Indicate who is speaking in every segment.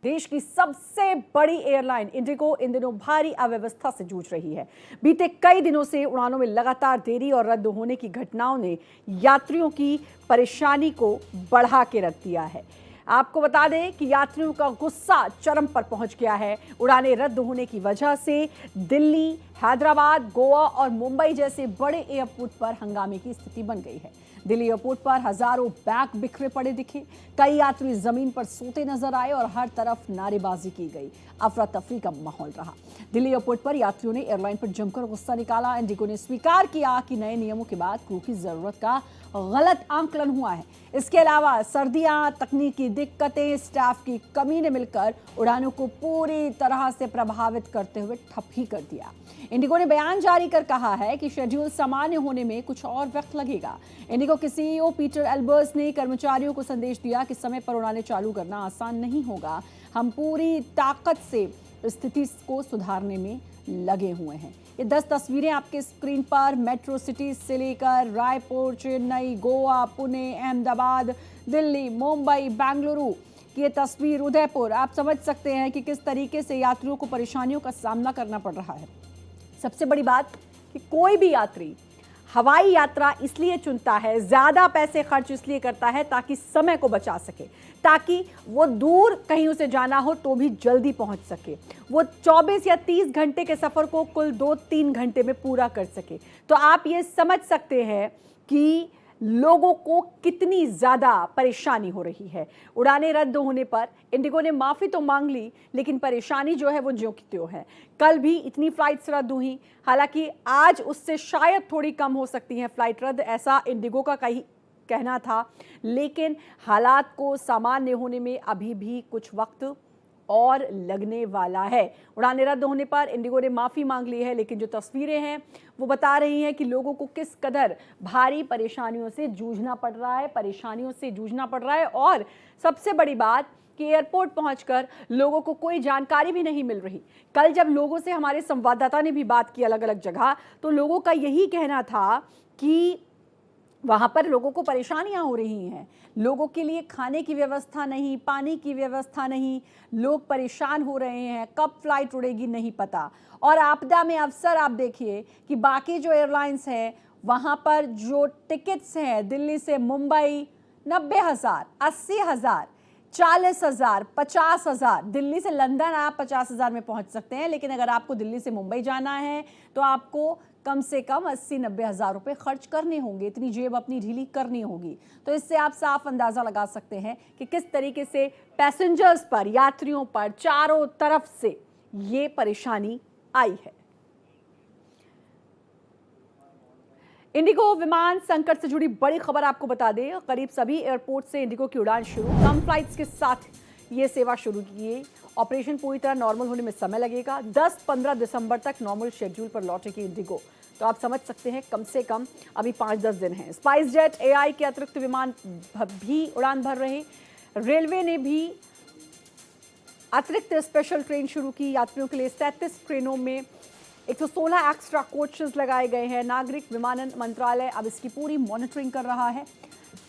Speaker 1: देश की सबसे बड़ी एयरलाइन इंडिगो इन दिनों भारी अव्यवस्था से जूझ रही है। बीते कई दिनों से उड़ानों में लगातार देरी और रद्द होने की घटनाओं ने यात्रियों की परेशानी को बढ़ा के रख दिया है। आपको बता दें कि यात्रियों का गुस्सा चरम पर पहुंच गया है। उड़ानें रद्द होने की वजह से दिल्ली, हैदराबाद, गोवा और मुंबई जैसे बड़े एयरपोर्ट पर हंगामे की स्थिति बन गई है। दिल्ली एयरपोर्ट पर हजारों बैग बिखरे पड़े दिखे, कई यात्री जमीन पर सोते नजर आए और हर तरफ नारेबाजी की गई। अफरा तफरी का माहौल रहा। दिल्ली एयरपोर्ट पर यात्रियों ने एयरलाइन पर जमकर गुस्सा निकाला। इंडिगो ने स्वीकार किया कि नए नियमों के बाद क्रू की जरूरत का गलत आंकलन हुआ है। इसके अलावा सर्दियां, तकनीकी दिक्कतें, स्टाफ की कमी ने मिलकर उड़ानों को पूरी तरह से प्रभावित करते हुए ठप ही कर दिया। इंडिगो ने बयान जारी कर कहा है कि शेड्यूल सामान्य होने में कुछ और वक्त लगेगा। इंडिगो के सीईओ पीटर एल्बर्स ने कर्मचारियों को संदेश दिया कि समय पर उड़ानें चालू करना आसान नहीं होगा। हम पूरी ताकत से स्थिति को सुधारने में लगे हुए हैं। ये 10 तस्वीरें आपके स्क्रीन पर मेट्रो सिटी से लेकर रायपुर, चेन्नई, गोवा, पुणे, अहमदाबाद, दिल्ली, मुंबई, बेंगलुरु की ये तस्वीर, उदयपुर, आप समझ सकते हैं कि किस तरीके से यात्रियों को परेशानियों का सामना करना पड़ रहा है। सबसे बड़ी बात कि कोई भी यात्री हवाई यात्रा इसलिए चुनता है, ज्यादा पैसे खर्च इसलिए करता है ताकि समय को बचा सके, ताकि वो दूर कहीं उसे जाना हो तो भी जल्दी पहुंच सके, वो 24 या 30 घंटे के सफर को कुल 2-3 घंटे में पूरा कर सके। तो आप ये समझ सकते हैं कि लोगों को कितनी ज्यादा परेशानी हो रही है। उड़ानें रद्द होने पर इंडिगो ने माफी तो मांग ली, लेकिन परेशानी जो है वो ज्यों की त्यों है। कल भी इतनी फ्लाइट्स रद्द हुई, हालांकि आज उससे शायद थोड़ी कम हो सकती हैं फ्लाइट रद्द, ऐसा इंडिगो का कहीं कहना था। लेकिन हालात को सामान्य होने में अभी भी कुछ वक्त और लगने वाला है। उड़ानें रद्द होने पर इंडिगो ने माफी मांग ली है, लेकिन जो तस्वीरें हैं वो बता रही हैं कि लोगों को किस कदर भारी परेशानियों से जूझना पड़ रहा है। और सबसे बड़ी बात कि एयरपोर्ट पहुंचकर लोगों को कोई जानकारी भी नहीं मिल रही। कल जब लोगों से हमारे संवाददाता ने भी बात की अलग अलग जगह, तो लोगों का यही कहना था कि वहां पर लोगों को परेशानियां हो रही हैं। लोगों के लिए खाने की व्यवस्था नहीं, पानी की व्यवस्था नहीं, लोग परेशान हो रहे हैं, कब फ्लाइट उड़ेगी नहीं पता। और आपदा में अवसर आप देखिए कि बाकी जो एयरलाइंस हैं वहां पर जो टिकट्स हैं, दिल्ली से मुंबई 90,000, 80,000, 40,000, 50,000, दिल्ली से लंदन आप 50,000 में पहुंच सकते हैं, लेकिन अगर आपको दिल्ली से मुंबई जाना है तो आपको कम से कम 80-90,000 रुपए खर्च करने होंगे, इतनी जेब अपनी ढीली करनी होगी। तो इससे आप साफ अंदाजा लगा सकते हैं कि किस तरीके से पैसेंजर्स पर, यात्रियों पर चारों तरफ से ये परेशानी आई है। इंडिगो विमान संकट से जुड़ी बड़ी खबर आपको बता दें, करीब सभी एयरपोर्ट से इंडिगो की उड़ान शुरू, कम फ्लाइट्स के साथ ये सेवा शुरू की है। ऑपरेशन पूरी तरह नॉर्मल होने में समय लगेगा। 10-15 दिसंबर तक नॉर्मल शेड्यूल पर लौटेगी इंडिगो। तो आप समझ सकते हैं कम से कम अभी 5-10 दिन हैं। स्पाइस जेट, एआई के अतिरिक्त विमान भी उड़ान भर रहे। रेलवे ने भी अतिरिक्त स्पेशल ट्रेन शुरू की। यात्रियों के लिए 37 ट्रेनों में 116 एक्स्ट्रा कोचेस लगाए गए हैं। नागरिक विमानन मंत्रालय अब इसकी पूरी मॉनिटरिंग कर रहा है।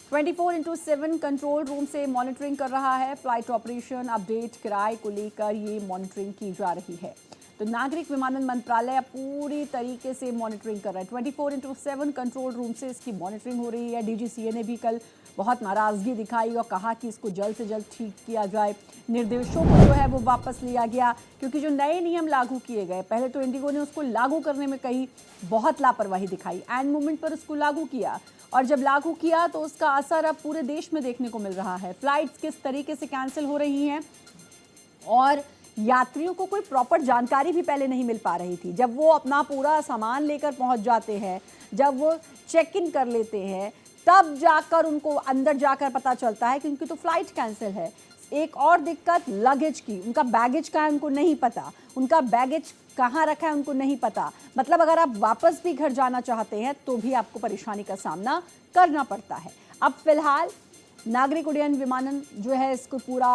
Speaker 1: 24/7 कंट्रोल रूम से मॉनिटरिंग कर रहा है। फ्लाइट ऑपरेशन, अपडेट, किराए को लेकर ये मॉनिटरिंग की जा रही है। तो नागरिक विमानन मंत्रालय पूरी तरीके से मॉनिटरिंग कर रहा है। 24/7 कंट्रोल रूम से इसकी मॉनिटरिंग हो रही है। डीजीसीए ने भी कल बहुत नाराजगी दिखाई और कहा कि इसको जल्द से जल्द ठीक किया जाए। निर्देशों को जो है वो वापस लिया गया, क्योंकि जो नए नियम लागू किए गए, पहले तो इंडिगो ने उसको लागू करने में कहीं बहुत लापरवाही दिखाई, एंड मोमेंट पर उसको लागू किया, और जब लागू किया तो उसका असर अब पूरे देश में देखने को मिल रहा है। फ्लाइट्स किस तरीके से कैंसिल हो रही हैं और यात्रियों को कोई प्रॉपर जानकारी भी पहले नहीं मिल पा रही थी। जब वो अपना पूरा सामान लेकर पहुंच जाते हैं, जब वो चेक इन कर लेते हैं, तब जाकर उनको अंदर जाकर पता चलता है कि उनकी तो फ्लाइट कैंसिल है। एक और दिक्कत लगेज की, उनका बैगेज का है उनको नहीं पता, उनका बैगेज कहाँ रखा है उनको नहीं पता। मतलब अगर आप वापस भी घर जाना चाहते हैं तो भी आपको परेशानी का सामना करना पड़ता है। अब फिलहाल नागरिक उड्डयन विमानन जो है इसको पूरा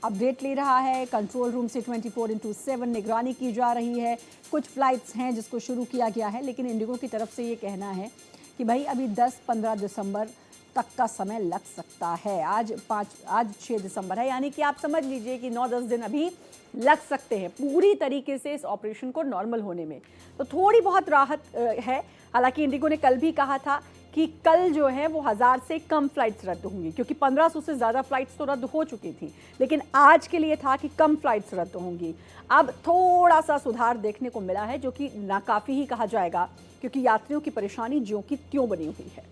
Speaker 1: अपडेट ले रहा है। कंट्रोल रूम से 24/7 निगरानी की जा रही है। कुछ फ्लाइट्स हैं जिसको शुरू किया गया है, लेकिन इंडिगो की तरफ से ये कहना है कि भाई अभी 10-15 दिसंबर तक का समय लग सकता है। आज 6 दिसंबर है, यानी कि आप समझ लीजिए कि 9-10 दिन अभी लग सकते हैं पूरी तरीके से इस ऑपरेशन को नॉर्मल होने में। तो थोड़ी बहुत राहत है। हालांकि इंडिगो ने कल भी कहा था कि कल जो है वो 1000 से कम फ्लाइट्स रद्द होंगी, क्योंकि 1500 से ज़्यादा फ्लाइट्स तो रद्द हो चुकी थी, लेकिन आज के लिए था कि कम फ्लाइट्स रद्द होंगी। अब थोड़ा सा सुधार देखने को मिला है, जो कि नाकाफ़ी ही कहा जाएगा, क्योंकि यात्रियों की परेशानी ज्यों की त्यों बनी हुई है।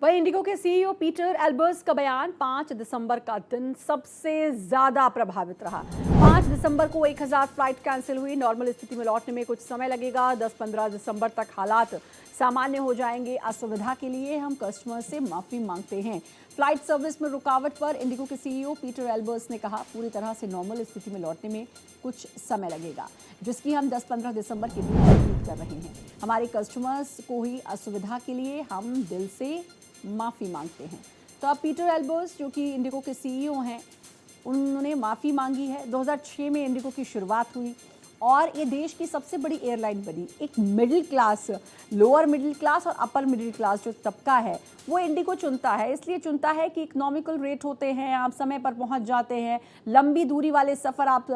Speaker 1: वहीं इंडिगो के सीईओ पीटर एल्बर्स का बयान, 5 दिसंबर का दिन सबसे ज्यादा प्रभावित रहा। 5 दिसंबर को 1000 फ्लाइट कैंसिल हुई। नॉर्मल स्थिति में लौटने में कुछ समय लगेगा। 10-15 दिसंबर तक हालात सामान्य हो जाएंगे। असुविधा के लिए हम कस्टमर से माफी मांगते हैं। फ्लाइट सर्विस में रुकावट पर इंडिगो के सीईओ पीटर एल्बर्स ने कहा, पूरी तरह से नॉर्मल स्थिति में लौटने में कुछ समय लगेगा, जिसकी हम 10-15 दिसंबर के बीच उम्मीद कर रहे हैं। हमारे कस्टमर्स को हुई असुविधा के लिए हम दिल से माफ़ी मांगते हैं। तो अब पीटर एल्बर्स, जो कि इंडिगो के सीईओ हैं, उन्होंने माफ़ी मांगी है। 2006 में इंडिगो की शुरुआत हुई और ये देश की सबसे बड़ी एयरलाइन बनी। एक middle class, lower middle class और अपर मिडिल क्लास जो तबका है वो इंडिगो चुनता है। इसलिए चुनता है कि इकोनॉमिकल रेट होते हैं, आप समय पर पहुंच जाते हैं, लंबी दूरी वाले सफ़र आप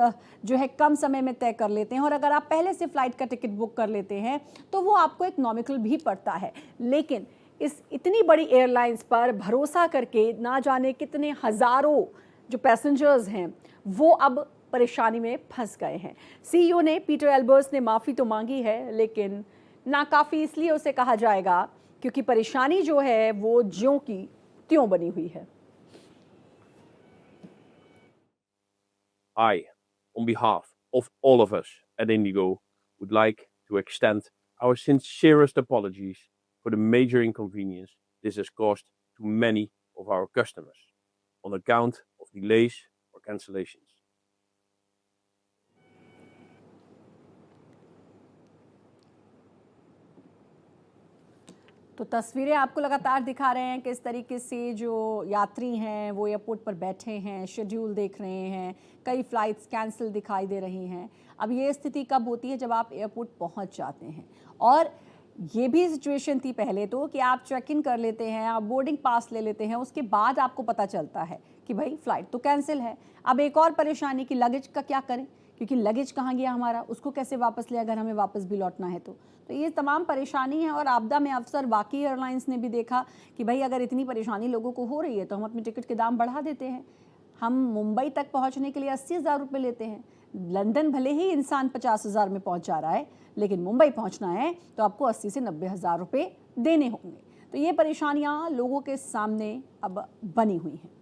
Speaker 1: जो है कम समय में तय कर लेते हैं, और अगर आप पहले से फ़्लाइट का टिकट बुक कर लेते हैं तो वो आपको इकोनॉमिकल भी पड़ता है। लेकिन इस इतनी बड़ी एयरलाइंस पर भरोसा करके ना जाने कितने हज़ारों जो पैसेंजर्स हैं वो अब परेशानी में फंस गए हैं। सीईओ ने, पीटर एल्बर्स ने माफ़ी तो मांगी है, लेकिन नाकाफ़ी इसलिए उसे कहा जाएगा क्योंकि परेशानी जो है वो ज्यों की त्यों बनी हुई है।
Speaker 2: I, on behalf of all of us at Indigo, would like to extend our sincerest apologies for the major inconvenience this has caused to many of our customers on account of delays or cancellations.
Speaker 1: तो तस्वीरें आपको लगातार दिखा रहे हैं किस तरीके से जो यात्री हैं वो एयरपोर्ट पर बैठे हैं, शेड्यूल देख रहे हैं, कई फ़्लाइट्स कैंसिल दिखाई दे रही हैं। अब ये स्थिति कब होती है? जब आप एयरपोर्ट पहुंच जाते हैं। और ये भी सिचुएशन थी पहले तो कि आप चेक इन कर लेते हैं, आप बोर्डिंग पास ले लेते हैं, उसके बाद आपको पता चलता है कि भाई फ़्लाइट तो कैंसिल है। अब एक और परेशानी कि लगेज का क्या करें, क्योंकि लगेज कहाँ गया हमारा, उसको कैसे वापस ले अगर हमें वापस भी लौटना है तो ये तमाम परेशानी है। और आपदा में अवसर बाकी एयरलाइंस ने भी देखा कि भाई अगर इतनी परेशानी लोगों को हो रही है तो हम अपने टिकट के दाम बढ़ा देते हैं। हम मुंबई तक पहुंचने के लिए 80,000 रुपये लेते हैं। लंदन भले ही इंसान 50,000 में पहुंच जा रहा है, लेकिन मुंबई पहुंचना है तो आपको 80 से 90,000 रुपये देने होंगे। तो ये परेशानियां लोगों के सामने अब बनी हुई हैं।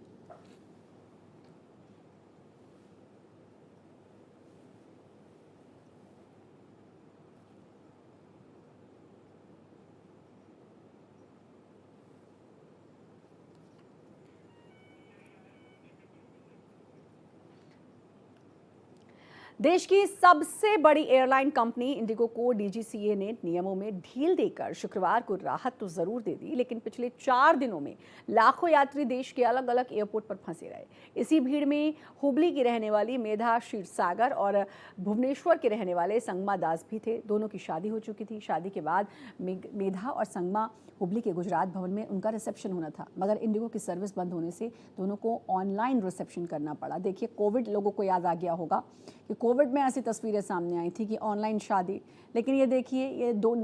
Speaker 1: देश की सबसे बड़ी एयरलाइन कंपनी इंडिगो को डीजीसीए ने नियमों में ढील देकर शुक्रवार को राहत तो जरूर दे दी, लेकिन पिछले 4 दिनों में लाखों यात्री देश के अलग अलग एयरपोर्ट पर फंसे रहे। इसी भीड़ में हुबली की रहने वाली मेधा क्षीरसागर और भुवनेश्वर के रहने वाले संगमा दास भी थे। दोनों की शादी हो चुकी थी। शादी के बाद मेधा और संगमा हुबली के गुजरात भवन में उनका रिसेप्शन होना था, मगर इंडिगो की सर्विस बंद होने से दोनों को ऑनलाइन रिसेप्शन करना पड़ा। देखिए, कोविड लोगों को याद आ गया होगा कि कोविड में ऐसी तस्वीरें सामने आई थी कि ऑनलाइन शादी, लेकिन ये देखिए, ये दो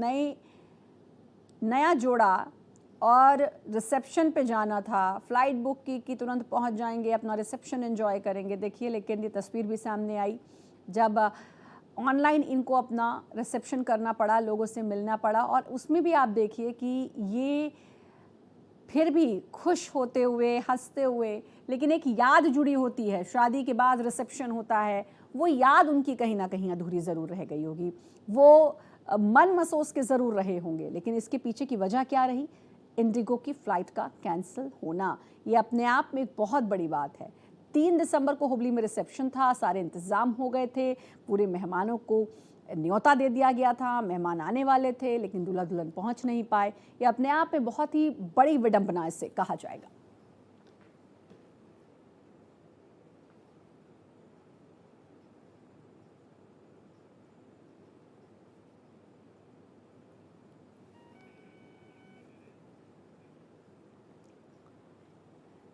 Speaker 1: नया जोड़ा और रिसेप्शन पे जाना था, फ्लाइट बुक की कि तुरंत पहुंच जाएंगे, अपना रिसेप्शन एंजॉय करेंगे। देखिए, लेकिन ये तस्वीर भी सामने आई जब ऑनलाइन इनको अपना रिसेप्शन करना पड़ा, लोगों से मिलना पड़ा। और उसमें भी आप देखिए कि ये फिर भी खुश होते हुए, हंसते हुए, लेकिन एक याद जुड़ी होती है। शादी के बाद रिसेप्शन होता है, वो याद उनकी कहीं ना कहीं अधूरी ज़रूर रह गई होगी, वो मन महसूस के ज़रूर रहे होंगे। लेकिन इसके पीछे की वजह क्या रही? इंडिगो की फ़्लाइट का कैंसिल होना। ये अपने आप में एक बहुत बड़ी बात है। 3 दिसंबर को हुबली में रिसेप्शन था, सारे इंतज़ाम हो गए थे, पूरे मेहमानों को न्योता दे दिया गया था, मेहमान आने वाले थे, लेकिन दूल्हा दुल्हन पहुंच नहीं पाए। ये अपने आप में बहुत ही बड़ी विडंबना इसे कहा जाएगा।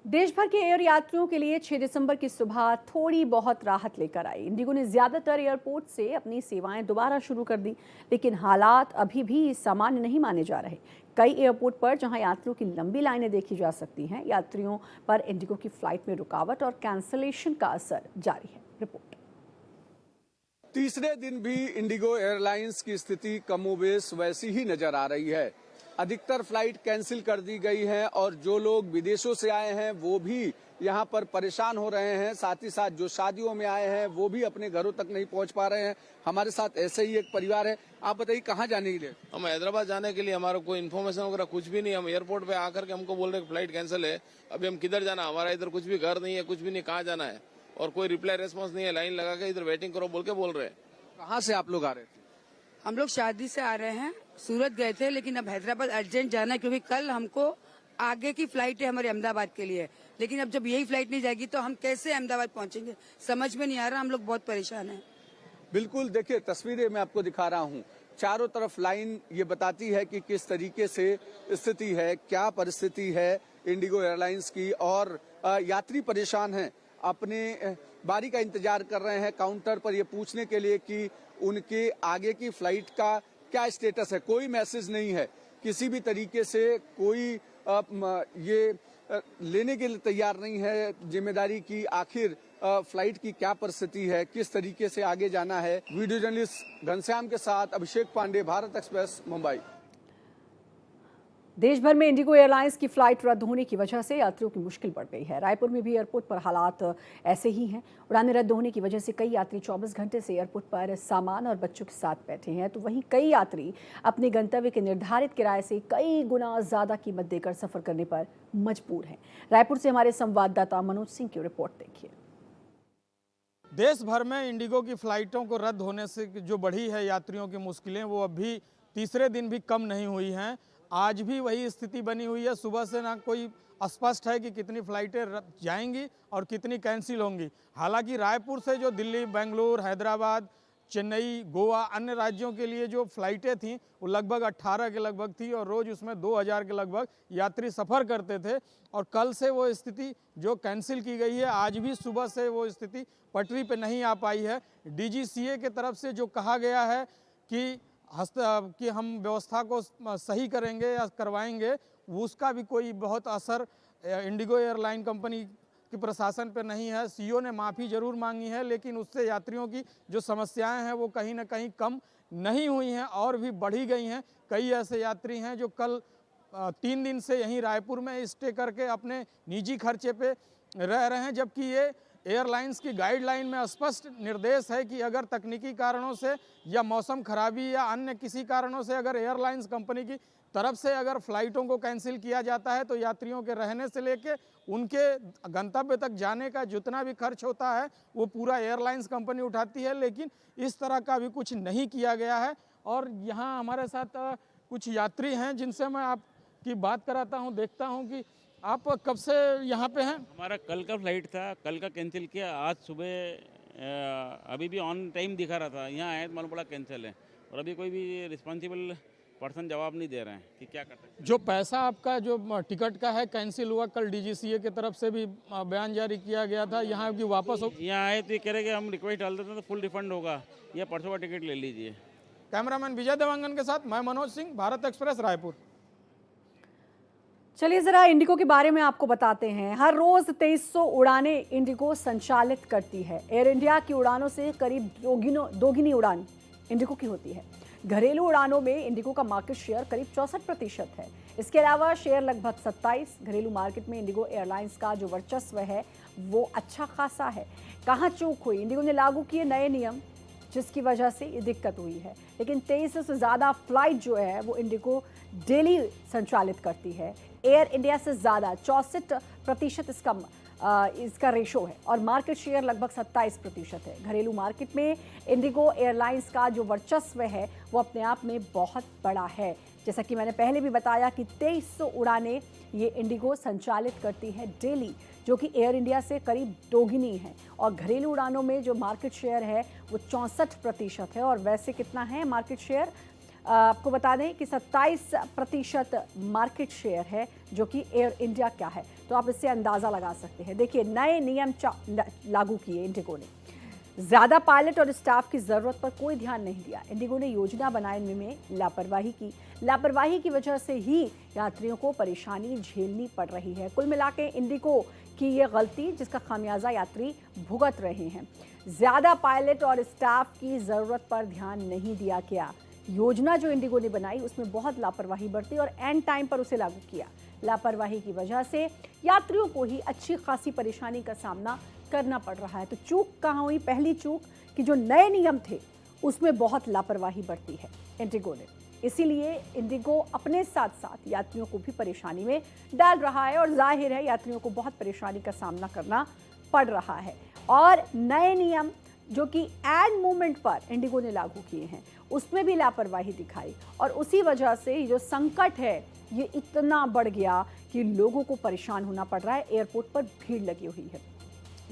Speaker 1: देश भर के एयर यात्रियों के लिए 6 दिसंबर की सुबह थोड़ी बहुत राहत लेकर आई। इंडिगो ने ज्यादातर एयरपोर्ट से अपनी सेवाएं दोबारा शुरू कर दी, लेकिन हालात अभी भी सामान्य नहीं माने जा रहे। कई एयरपोर्ट पर जहां यात्रियों की लंबी लाइनें देखी जा सकती हैं, यात्रियों पर इंडिगो की फ्लाइट में रुकावट और कैंसलेशन का असर जारी है। रिपोर्ट।
Speaker 3: तीसरे दिन भी इंडिगो एयरलाइंस की स्थिति कमोबेश वैसी ही नजर आ रही है। अधिकतर फ्लाइट कैंसिल कर दी गई हैं और जो लोग विदेशों से आए हैं वो भी यहाँ पर परेशान हो रहे हैं। साथ ही साथ जो शादियों में आए हैं वो भी अपने घरों तक नहीं पहुँच पा रहे हैं। हमारे साथ ऐसे ही एक परिवार है। आप बताइए कहाँ जाने के लिए?
Speaker 4: हम हैदराबाद जाने के लिए, हमारा कोई इन्फॉर्मेशन वगैरह कुछ भी नहीं। हम एयरपोर्ट पे आकर के हमको बोल रहे हैं फ्लाइट कैंसिल है। अभी हम किधर जाना, हमारा इधर कुछ भी घर नहीं है, कुछ भी नहीं, कहाँ जाना है, और कोई रिप्लाई रेस्पॉन्स नहीं है। लाइन लगा के इधर वेटिंग करो बोल के बोल रहे हैं।
Speaker 3: कहाँ से आप लोग आ रहे थे?
Speaker 5: हम लोग शादी से आ रहे हैं, सूरत गए थे, लेकिन अब हैदराबाद अर्जेंट जाना है क्योंकि कल हमको आगे की फ्लाइट है हमारे अहमदाबाद के लिए। लेकिन अब जब यही फ्लाइट नहीं जाएगी तो हम कैसे अहमदाबाद पहुंचेंगे, समझ में नहीं आ रहा। हम लोग बहुत परेशान हैं।
Speaker 3: बिल्कुल, देखिए तस्वीरें मैं आपको दिखा रहा हूँ। चारों तरफ लाइन ये बताती है कि किस तरीके से स्थिति है, क्या परिस्थिति है इंडिगो एयरलाइंस की, और यात्री परेशान हैं, अपने बारी का इंतजार कर रहे हैं काउंटर पर ये पूछने के लिए कि उनके आगे की फ्लाइट का क्या स्टेटस है। कोई मैसेज नहीं है, किसी भी तरीके से कोई ये लेने के लिए तैयार नहीं है जिम्मेदारी की आखिर फ्लाइट की क्या परिस्थिति है, किस तरीके से आगे जाना है। वीडियो जर्नलिस्ट घनश्याम के साथ अभिषेक पांडे, भारत एक्सप्रेस, मुंबई।
Speaker 1: देश भर में इंडिगो एयरलाइंस की फ्लाइट रद्द होने की वजह से यात्रियों की मुश्किल बढ़ गई है। रायपुर में भी एयरपोर्ट पर हालात ऐसे ही हैं। उड़ानें रद्द होने की वजह से कई यात्री 24 घंटे से एयरपोर्ट पर सामान और बच्चों के साथ बैठे हैं, तो वहीं कई यात्री अपने गंतव्य के निर्धारित किराए से कई गुना ज्यादा कीमत देकर सफर करने पर मजबूर हैं। रायपुर से हमारे संवाददाता मनोज सिंह की रिपोर्ट देखिए।
Speaker 6: देश भर में इंडिगो की फ्लाइटों को रद्द होने से जो बढ़ी है यात्रियों की मुश्किलें, वो अब भी तीसरे दिन भी कम नहीं हुई हैं। आज भी वही स्थिति बनी हुई है। सुबह से ना कोई स्पष्ट है कि कितनी फ्लाइटें जाएंगी और कितनी कैंसिल होंगी। हालांकि रायपुर से जो दिल्ली, बेंगलुरु, हैदराबाद, चेन्नई, गोवा, अन्य राज्यों के लिए जो फ्लाइटें थीं वो लगभग 18 के लगभग थी और रोज़ उसमें 2000 के लगभग यात्री सफ़र करते थे। और कल से वो स्थिति जो कैंसिल की गई है, आज भी सुबह से वो स्थिति पटरी पे नहीं आ पाई है। DGCA के तरफ से जो कहा गया है कि हम व्यवस्था को सही करेंगे या करवाएंगे, उसका भी कोई बहुत असर इंडिगो एयरलाइन कंपनी की प्रशासन पर नहीं है। CEO ने माफ़ी ज़रूर मांगी है, लेकिन उससे यात्रियों की जो समस्याएं हैं वो कहीं ना कहीं कम नहीं हुई हैं और भी बढ़ी गई हैं। कई ऐसे यात्री हैं जो कल 3 दिन से यहीं रायपुर में स्टे करके अपने निजी खर्चे पे रह रहे हैं, जबकि ये एयरलाइंस की गाइडलाइन में स्पष्ट निर्देश है कि अगर तकनीकी कारणों से या मौसम खराबी या अन्य किसी कारणों से अगर एयरलाइंस कंपनी की तरफ से अगर फ्लाइटों को कैंसिल किया जाता है तो यात्रियों के रहने से लेके उनके गंतव्य तक जाने का जितना भी खर्च होता है वो पूरा एयरलाइंस कंपनी उठाती है। लेकिन इस तरह का भी कुछ नहीं किया गया है। और यहाँ हमारे साथ कुछ यात्री हैं जिनसे मैं आपकी बात कराता हूँ, देखता हूँ कि आप कब से यहाँ पे हैं?
Speaker 7: हमारा कल का फ्लाइट था, कल का कैंसिल किया। आज सुबह अभी भी ऑन टाइम दिखा रहा था, यहाँ आया तो मालूम पड़ा कैंसिल है। और अभी कोई भी रिस्पॉन्सिबल पर्सन जवाब नहीं दे रहे हैं कि क्या कर सकते हैं।
Speaker 6: जो पैसा आपका जो टिकट का है कैंसिल हुआ, कल DGCA की तरफ से भी बयान जारी किया गया था, यहाँ की वापस हो।
Speaker 7: यहाँ आए तो ये कह रहे कि हम रिक्वेस्ट डाल देते हैं तो फुल रिफंड होगा, या परसों का टिकट ले लीजिए।
Speaker 6: कैमरामैन विजय देवांगन के साथ मैं मनोज सिंह, भारत एक्सप्रेस, रायपुर।
Speaker 1: चलिए जरा इंडिगो के बारे में आपको बताते हैं। हर रोज 2300 उड़ानें इंडिगो संचालित करती है। एयर इंडिया की उड़ानों से करीब दोगुनी उड़ान इंडिगो की होती है। घरेलू उड़ानों में इंडिगो का मार्केट शेयर करीब 64% है। इसके अलावा शेयर लगभग 27। घरेलू मार्केट में इंडिगो एयरलाइंस का जो वर्चस्व है वो अच्छा खासा है। कहाँ चूक हुई? इंडिगो ने लागू किए नए नियम जिसकी वजह से ये दिक्कत हुई है। लेकिन 2300 से ज़्यादा फ्लाइट जो है वो इंडिगो डेली संचालित करती है। एयर इंडिया से ज़्यादा 64% इसका रेशो है और मार्केट शेयर लगभग 27% है। घरेलू मार्केट में इंडिगो एयरलाइंस का जो वर्चस्व है वो अपने आप में बहुत बड़ा है। जैसा कि मैंने पहले भी बताया कि 2300 उड़ानें ये इंडिगो संचालित करती है डेली, जो कि एयर इंडिया से करीब दोगुनी है। और घरेलू उड़ानों में जो मार्केट शेयर है वो 64% है। और वैसे कितना है मार्केट शेयर? आपको बता दें कि 27% मार्केट शेयर है जो कि एयर इंडिया का है। तो आप इससे अंदाज़ा लगा सकते हैं। देखिए, नए नियम लागू किए इंडिगो ने, ज़्यादा पायलट और स्टाफ की ज़रूरत पर कोई ध्यान नहीं दिया। इंडिगो ने योजना बनाने में लापरवाही की वजह से ही यात्रियों को परेशानी झेलनी पड़ रही है। कुल मिला के इंडिगो की ये गलती, जिसका खामियाजा यात्री भुगत रहे हैं। ज़्यादा पायलट और स्टाफ की ज़रूरत पर ध्यान नहीं दिया गया। योजना जो इंडिगो ने बनाई उसमें बहुत लापरवाही बरती और एंड टाइम पर उसे लागू किया। लापरवाही की वजह से यात्रियों को ही अच्छी खासी परेशानी का सामना करना पड़ रहा है। तो चूक कहाँ हुई? पहली चूक कि जो नए नियम थे उसमें बहुत लापरवाही बरती है इंडिगो ने, इसीलिए इंडिगो अपने साथ साथ यात्रियों को भी परेशानी में डाल रहा है और जाहिर है यात्रियों को बहुत परेशानी का सामना करना पड़ रहा है। और नए नियम जो कि एंड मोमेंट पर इंडिगो ने लागू किए हैं उसमें भी लापरवाही दिखाई और उसी वजह से ये जो संकट है ये इतना बढ़ गया कि लोगों को परेशान होना पड़ रहा है। एयरपोर्ट पर भीड़ लगी हुई है।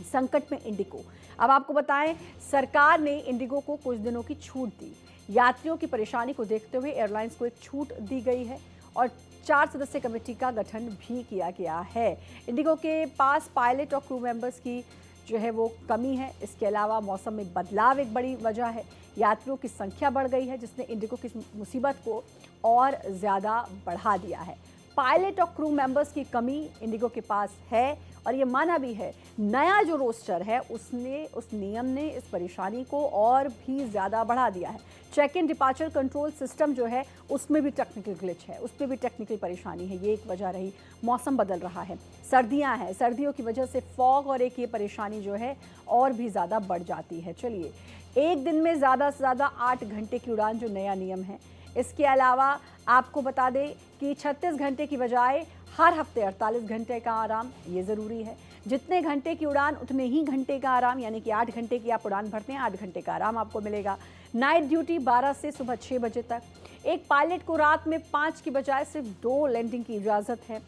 Speaker 1: संकट में इंडिगो। अब आपको बताएं, सरकार ने इंडिगो को कुछ दिनों की छूट दी। यात्रियों की परेशानी को देखते हुए एयरलाइंस को एक छूट दी गई है और 4 सदस्यीय कमेटी का गठन भी किया गया है। इंडिगो के पास पायलट और क्रू मेंबर्स की जो है वो कमी है। इसके अलावा मौसम में बदलाव एक बड़ी वजह है। यात्रियों की संख्या बढ़ गई है जिसने इंडिगो की मुसीबत को और ज़्यादा बढ़ा दिया है। पायलट और क्रू मेंबर्स की कमी इंडिगो के पास है और ये माना भी है। नया जो रोस्टर है उस नियम ने इस परेशानी को और भी ज़्यादा बढ़ा दिया है। Check in departure control system जो है उसमें भी टेक्निकल ग्लिच है, उसमें भी टेक्निकल परेशानी है। ये एक वजह रही। मौसम बदल रहा है, सर्दियां हैं, सर्दियों की वजह से फॉग और एक ये परेशानी जो है और भी ज़्यादा बढ़ जाती है। चलिए, एक दिन में ज़्यादा से ज़्यादा 8 घंटे की उड़ान जो नया नियम है। इसके अलावा आपको बता दें कि 36 घंटे की बजाय हर हफ्ते 48 घंटे का आराम ये ज़रूरी है। जितने घंटे की उड़ान उतने ही घंटे का आराम, यानी कि 8 घंटे की आप उड़ान भरते हैं 8 घंटे का आराम आपको मिलेगा। नाइट ड्यूटी 12 से सुबह 6 बजे तक। एक पायलट को रात में 5 की बजाय सिर्फ 2 लैंडिंग की इजाज़त है।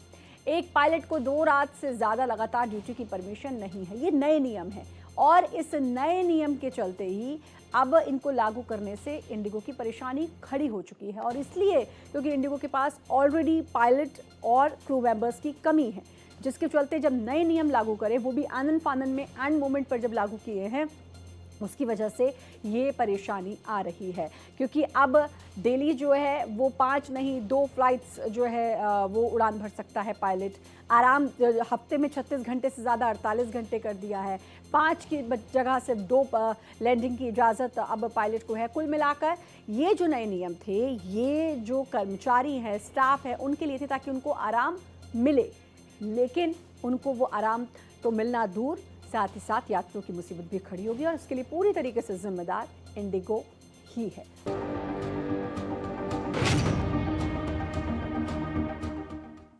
Speaker 1: एक पायलट को 2 रात से ज़्यादा लगातार ड्यूटी की परमिशन नहीं है। ये नए नियम है और इस नए नियम के चलते ही अब इनको लागू करने से इंडिगो की परेशानी खड़ी हो चुकी है और इसलिए क्योंकि इंडिगो के पास ऑलरेडी पायलट और क्रू मेंबर्स की कमी है, जिसके चलते जब नए नियम लागू करें वो भी आनन फानन में एंड मोमेंट पर जब लागू किए हैं उसकी वजह से ये परेशानी आ रही है। क्योंकि अब दिल्ली जो है वो 5 नहीं 2 फ्लाइट्स जो है वो उड़ान भर सकता है पायलट। आराम हफ्ते में 36 घंटे से ज़्यादा 48 घंटे कर दिया है। 5 की जगह सिर्फ 2 लैंडिंग की इजाज़त अब पायलट को है। कुल मिलाकर ये जो नए नियम थे ये जो कर्मचारी हैं, स्टाफ है, उनके लिए थे ताकि उनको आराम मिले, लेकिन उनको वो आराम तो मिलना दूर, साथ ही साथ यात्रियों की मुसीबत भी खड़ी होगी और इसके लिए पूरी तरीके से जिम्मेदार इंडिगो ही है।